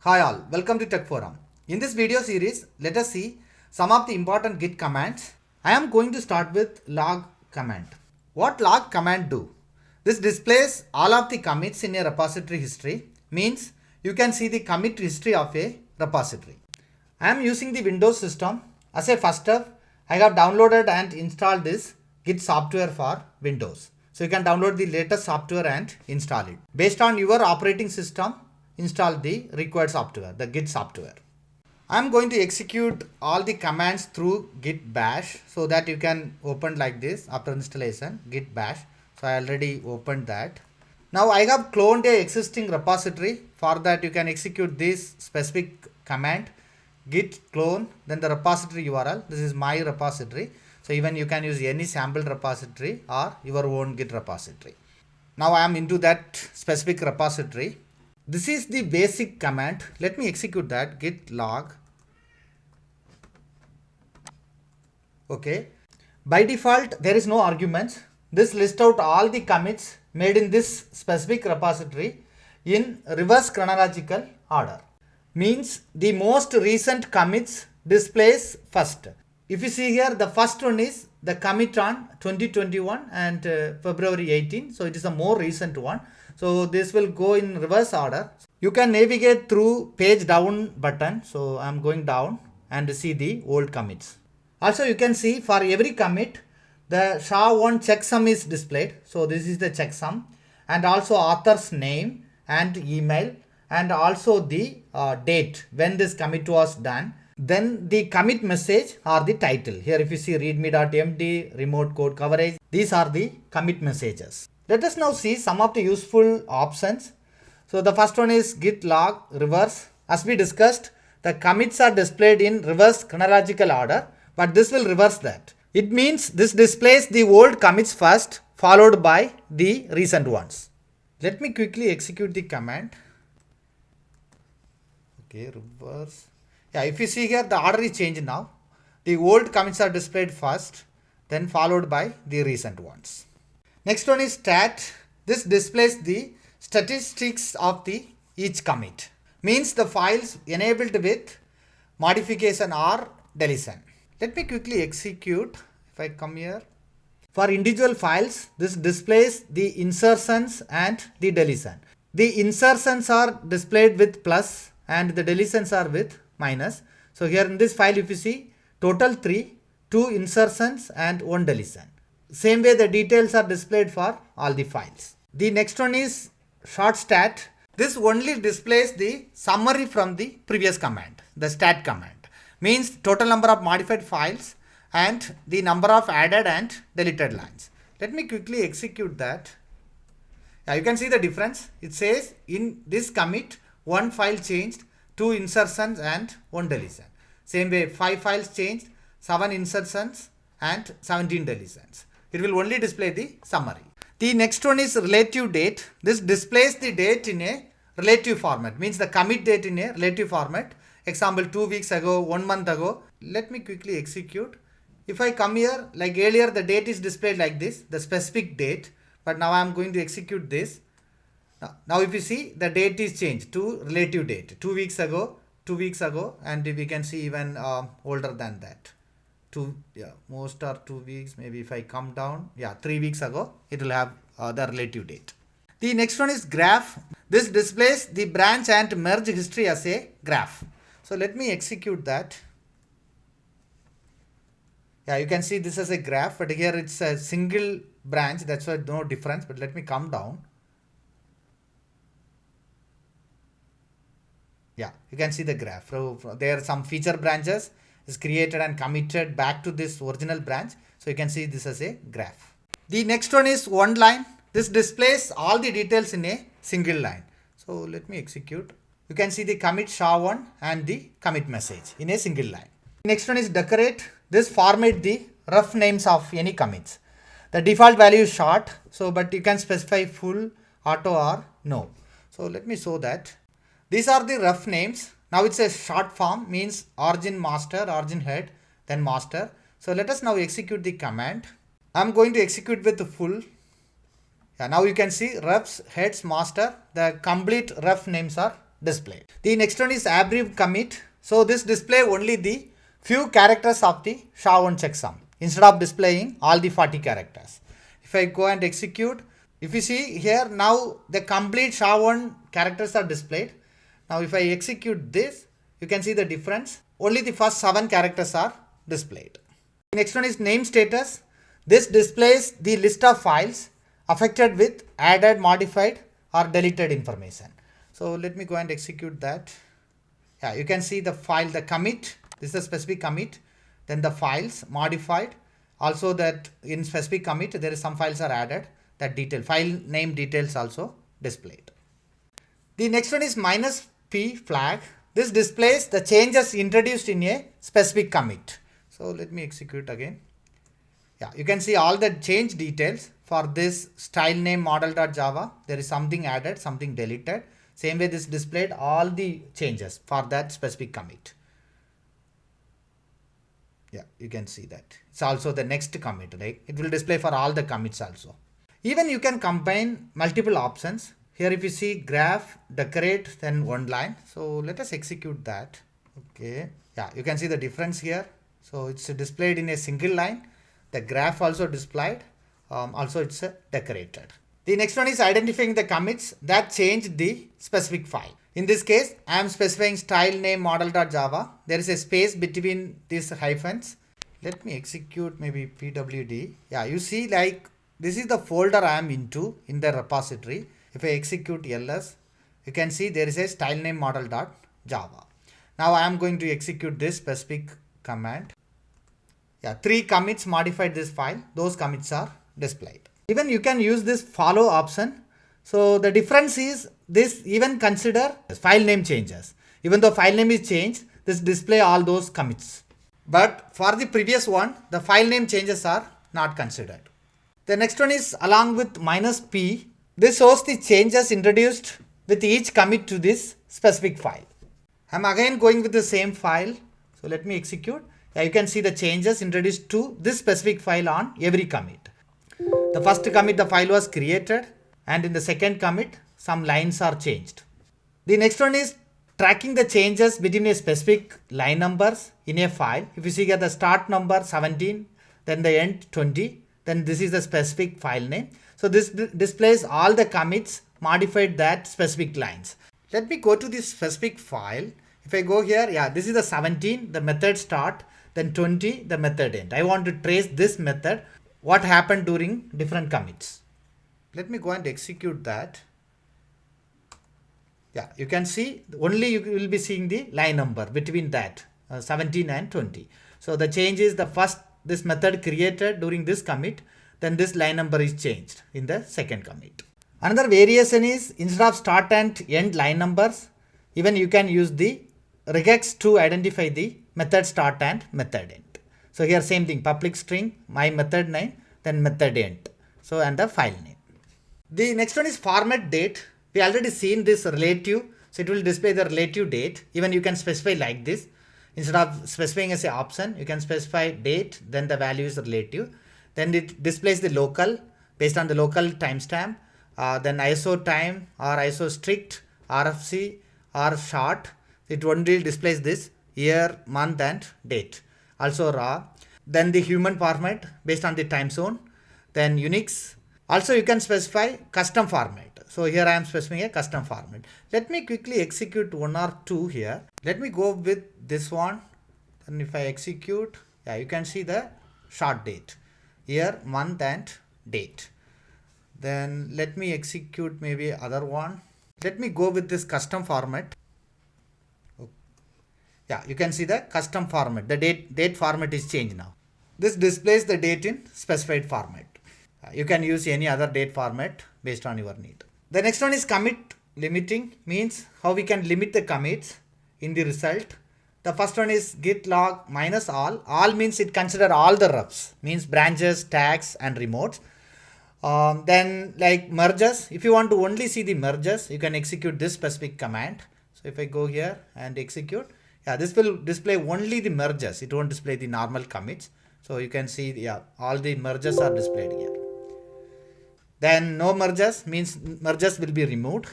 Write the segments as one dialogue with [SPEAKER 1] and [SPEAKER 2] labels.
[SPEAKER 1] Hi all, welcome to Tech Forum. In this video series, let us see some of the important Git commands. I am going to start with log command. What log command do? This displays all of the commits in a repository history, means you can see the commit history of a repository. I am using the Windows system. As a first step, I have downloaded and installed this Git software for Windows. So you can download the latest software and install it. Based on your operating system, install the required software, the Git software. I am going to execute all the commands through git bash so that you can open like this after installation git bash. So I already opened that. Now I have cloned a existing repository. For that you can execute this specific command git clone, then the repository URL. This is my repository. So even you can use any sample repository or your own Git repository. Now I am into that specific repository. This is the basic command. Let me execute that git log. Okay. By default, there is no arguments. This lists out all the commits made in this specific repository in reverse chronological order. Means the most recent commits displays first. If you see here, the first one is the commit on 2021 and February 18. So it is a more recent one. So this will go in reverse order. You can navigate through page down button. So I'm going down and see the old commits. Also you can see for every commit, the SHA-1 checksum is displayed. So this is the checksum and also author's name and email and also the date when this commit was done. Then the commit message or the title. Here if you see readme.md, remote code coverage, these are the commit messages. Let us now see some of the useful options. So the first one is git log reverse. As we discussed, the commits are displayed in reverse chronological order, but this will reverse that. It means this displays the old commits first, followed by the recent ones. Let me quickly execute the command. Okay, reverse. Yeah, if you see here, the order is changed now. The old commits are displayed first, then followed by the recent ones. Next one is stat. This displays the statistics of the each commit. Means the files enabled with modification or deletion. Let me quickly execute. If I come here. For individual files, this displays the insertions and the deletion. The insertions are displayed with plus and the deletions are with minus. So here in this file if you see total 3, 2 insertions and 1 deletion. Same way the details are displayed for all the files. The next one is short stat. This only displays the summary from the previous command, the stat command. Means total number of modified files and the number of added and deleted lines. Let me quickly execute that. Yeah, you can see the difference. It says in this commit 1 file changed, 2 insertions and 1 deletion. Same way 5 files changed, 7 insertions and 17 deletions. It will only display the summary. The next one is relative date. This displays the date in a relative format. Means the commit date in a relative format. Example 2 weeks ago, 1 month ago. Let me quickly execute. If I come here, like earlier the date is displayed like this, the specific date. But now I am going to execute this. Now if you see the date is changed to relative date. 2 weeks ago, 2 weeks ago, and we can see even older than that. Most are 2 weeks. Maybe if I come down, 3 weeks ago, it will have the relative date. The next one is graph. This displays the branch and merge history as a graph. So let me execute that. Yeah, you can see this as a graph, but here it's a single branch. That's why no difference. But let me come down. Yeah, you can see the graph. So there are some feature branches is created and committed back to this original branch. So you can see this as a graph. The next one is one line. This displays all the details in a single line. So let me execute. You can see the commit SHA-1 and the commit message in a single line. Next one is decorate. This format the rough names of any commits. The default value is short. So but you can specify full, auto or no. So let me show that. These are the rough names. Now it's a short form, means origin master, origin head, then master. So let us now execute the command. I'm going to execute with the full. Yeah, now you can see refs, heads, master. The complete ref names are displayed. The next one is abbrev commit. So this display only the few characters of the SHA-1 checksum instead of displaying all the 40 characters. If I go and execute, if you see here now the complete SHA-1 characters are displayed. Now if I execute this, you can see the difference. Only the first 7 characters are displayed. The next one is name status. This displays the list of files affected with added, modified or deleted information. So let me go and execute that. Yeah, you can see the file, the commit. This is a specific commit. Then the files modified. Also that in specific commit there is some files are added. That detail, file name details also displayed. The next one is -p flag. This displays the changes introduced in a specific commit. So let me execute again. Yeah, you can see all the change details for this style name model.java. There is something added, something deleted. Same way this displayed all the changes for that specific commit. Yeah, you can see that. It's also the next commit, right? It will display for all the commits also. Even you can combine multiple options. Here if you see graph, decorate, then one line. So let us execute that. Okay. Yeah, you can see the difference here. So it's displayed in a single line. The graph also displayed. Also it's decorated. The next one is identifying the commits that change the specific file. In this case, I am specifying style name model.java. There is a space between these hyphens. Let me execute maybe pwd. Yeah, you see like this is the folder I am into in the repository. If I execute ls, you can see there is a style name model.java. Now I am going to execute this specific command. Yeah, 3 commits modified this file. Those commits are displayed. Even you can use this follow option. So the difference is this even consider file name changes. Even though file name is changed, this display all those commits. But for the previous one, the file name changes are not considered. The next one is along with -p. This shows the changes introduced with each commit to this specific file. I'm again going with the same file. So let me execute. You can see the changes introduced to this specific file on every commit. The first commit the file was created, and in the second commit some lines are changed. The next one is tracking the changes between a specific line numbers in a file. If you see here the start number 17, then the end 20, then this is the specific file name. So this displays all the commits modified that specific lines. Let me go to this specific file. If I go here, yeah, this is the 17, the method start, then 20, the method end. I want to trace this method, what happened during different commits. Let me go and execute that. Yeah, you can see only you will be seeing the line number between that 17 and 20. So the change is the first this method created during this commit, then this line number is changed in the second commit. Another variation is instead of start and end line numbers, even you can use the regex to identify the method start and method end. So here same thing, public string, my method name, then method end. So and the file name. The next one is format date. We already seen this relative. So it will display the relative date. Even you can specify like this. Instead of specifying as an option, you can specify date, then the value is relative. Then it displays the local based on the local timestamp. Then ISO time or ISO strict, RFC or short. It only displays this year, month and date. Also raw. Then the human format based on the time zone. Then Unix. Also you can specify custom format. So here I am specifying a custom format. Let me quickly execute one or two here. Let me go with this one. And if I execute, yeah, you can see the short date, year, month and date. Then let me execute maybe other one. Let me go with this custom format. Yeah, you can see the custom format. The date format is changed now. This displays the date in specified format. You can use any other date format based on your need. The next one is commit limiting, means how we can limit the commits in the result. The first one is git log minus all. All means it consider all the refs, means branches, tags and remotes. Then like merges, if you want to only see the merges, you can execute this specific command. So if I go here and execute, yeah, this will display only the merges. It won't display the normal commits. So you can see, yeah, all the merges are displayed here. Then no merges means merges will be removed.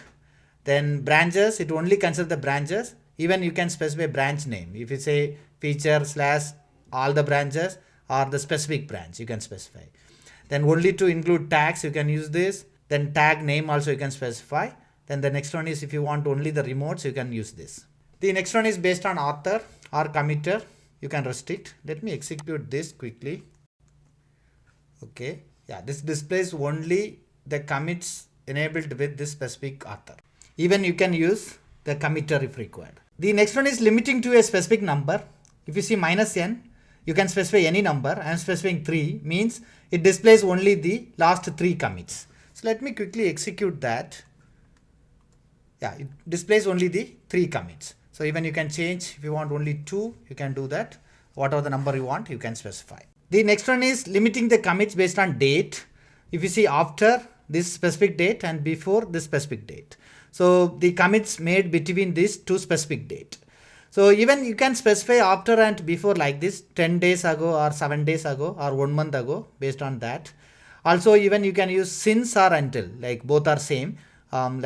[SPEAKER 1] Then branches, it only consider the branches. Even you can specify branch name. If you say feature slash all the branches or the specific branch, you can specify. Then only to include tags, you can use this. Then tag name also you can specify. Then the next one is if you want only the remotes, you can use this. The next one is based on author or committer. You can restrict. Let me execute this quickly. Okay. Yeah, this displays only the commits enabled with this specific author. Even you can use the committer if required. The next one is limiting to a specific number. If you see -n, you can specify any number. I am specifying 3 means it displays only the last 3 commits. So let me quickly execute that. Yeah, it displays only the 3 commits. So even you can change if you want only 2, you can do that. Whatever the number you want, you can specify. The next one is limiting the commits based on date. If you see after this specific date and before this specific date. So the commits made between these 2 specific date. So even you can specify after and before like this 10 days ago or 7 days ago or 1 month ago based on that. Also even you can use since or until, like both are same,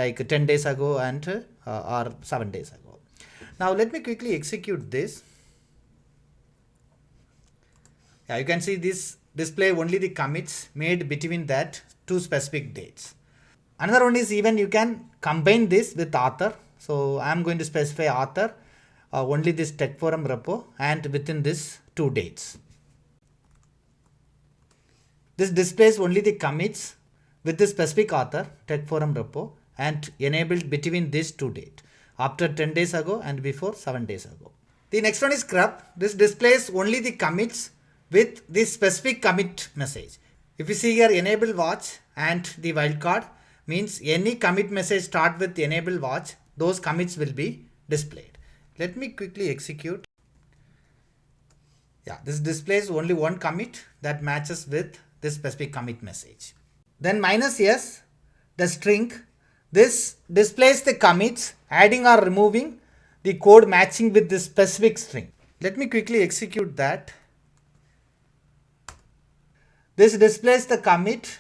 [SPEAKER 1] like 10 days ago and or 7 days ago. Now let me quickly execute this. Yeah, you can see this display only the commits made between that 2 specific dates. Another one is even you can combine this with author. So I am going to specify author only this TechForum repo and within this 2 dates. This displays only the commits with the specific author TechForum repo and enabled between these 2 dates, after 10 days ago and before 7 days ago. The next one is scrub. This displays only the commits with this specific commit message. If you see here enable watch and the wildcard means any commit message start with enable watch, those commits will be displayed. Let me quickly execute. Yeah, this displays only one commit that matches with this specific commit message. Then -s, the string, this displays the commits adding or removing the code matching with this specific string. Let me quickly execute that. This displays the commit,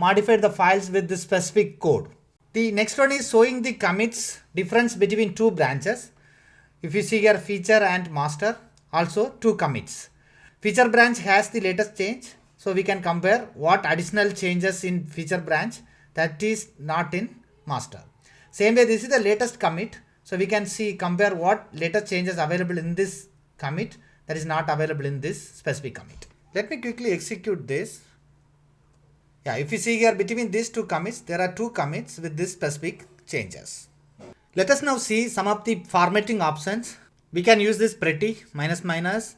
[SPEAKER 1] modified the files with the specific code. The next one is showing the commits difference between 2 branches. If you see here feature and master, also 2 commits. Feature branch has the latest change. So we can compare what additional changes in feature branch that is not in master. Same way this is the latest commit. So we can see compare what latest changes available in this commit that is not available in this specific commit. Let me quickly execute this. Yeah, if you see here between these 2 commits, there are 2 commits with this specific changes. Let us now see some of the formatting options. We can use this pretty, minus,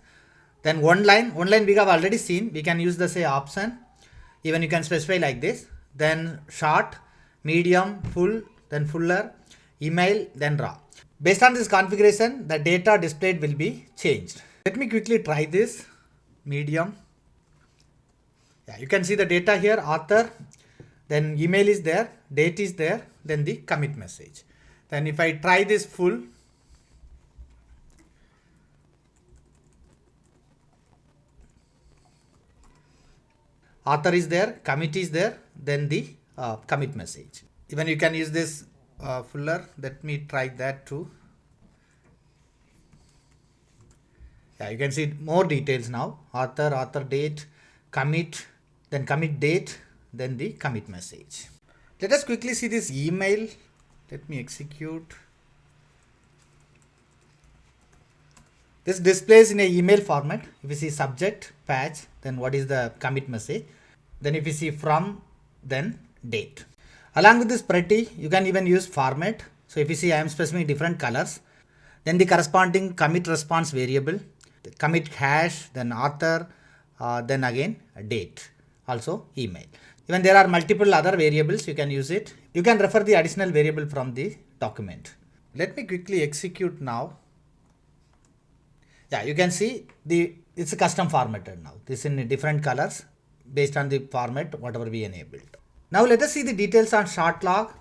[SPEAKER 1] then one line we have already seen. We can use the say option. Even you can specify like this. Then short, medium, full, then fuller, email, then raw. Based on this configuration, the data displayed will be changed. Let me quickly try this. Medium. Yeah, you can see the data here, author, then email is there, date is there, then the commit message. Then if I try this full, author is there, commit is there, then the commit message. Even you can use this fuller. Let me try that too. Yeah, you can see more details now. Author date, commit, then commit date, then the commit message. Let us quickly see this email. Let me execute. This displays in a email format. If you see subject, patch, then what is the commit message. Then if you see from, then date. Along with this pretty, you can even use format. So if you see I am specifying different colors, then the corresponding commit response variable, the commit hash, then author, then again date, also email. Even there are multiple other variables, you can use it. You can refer the additional variable from the document. Let me quickly execute now. Yeah, you can see it's a custom formatted now. This in different colors based on the format whatever we enabled. Now let us see the details on sort log.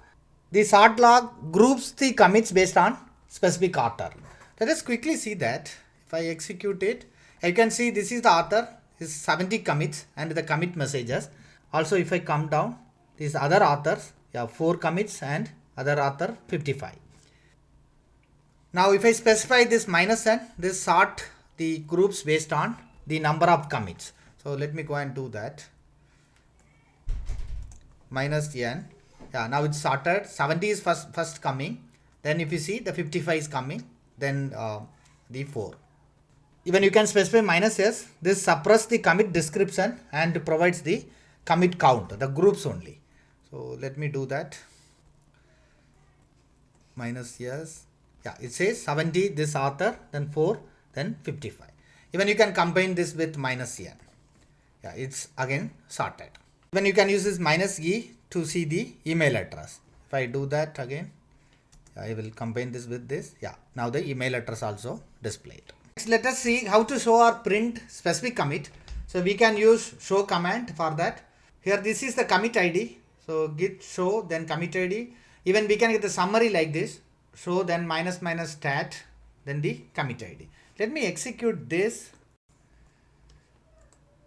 [SPEAKER 1] The sort log groups the commits based on specific author. Let us quickly see that. If I execute it, you can see this is the author, is 70 commits and the commit messages. Also if I come down, these other authors, you have 4 commits and other author 55. Now if I specify this minus n, this sort the groups based on the number of commits. So let me go and do that. Minus n. Yeah, now it's sorted. 70 is first coming. Then if you see the 55 is coming, then the 4. Even you can specify minus s. This suppress the commit description and provides the commit count, the groups only. So let me do that. Minus s. Yeah, it says 70 this author, then 4, then 55. Even you can combine this with minus n. Yeah, it's again sorted. Even you can use this minus e to see the email address. If I do that again, I will combine this with this. Yeah, now the email address also displayed. Next, let us see how to show or print specific commit. So we can use show command for that. Here this is the commit ID. So git show, then commit ID. Even we can get the summary like this. Show, then minus stat, then the commit ID. Let me execute this.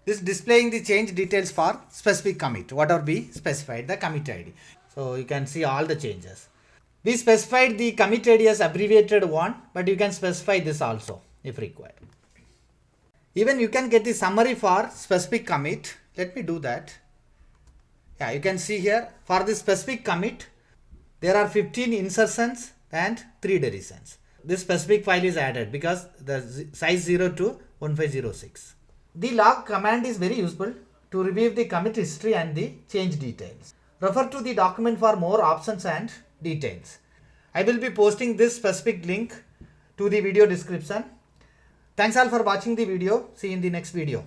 [SPEAKER 1] This displaying the change details for specific commit, whatever we specified, the commit ID. So you can see all the changes. We specified the commit ID as abbreviated one, but you can specify this also if required. Even you can get the summary for specific commit. Let me do that. Yeah, you can see here for this specific commit, there are 15 insertions and 3 deletions. This specific file is added because the size 0 to 1506. The log command is very useful to review the commit history and the change details. Refer to the document for more options and details. I will be posting this specific link to the video description. Thanks all for watching the video. See you in the next video.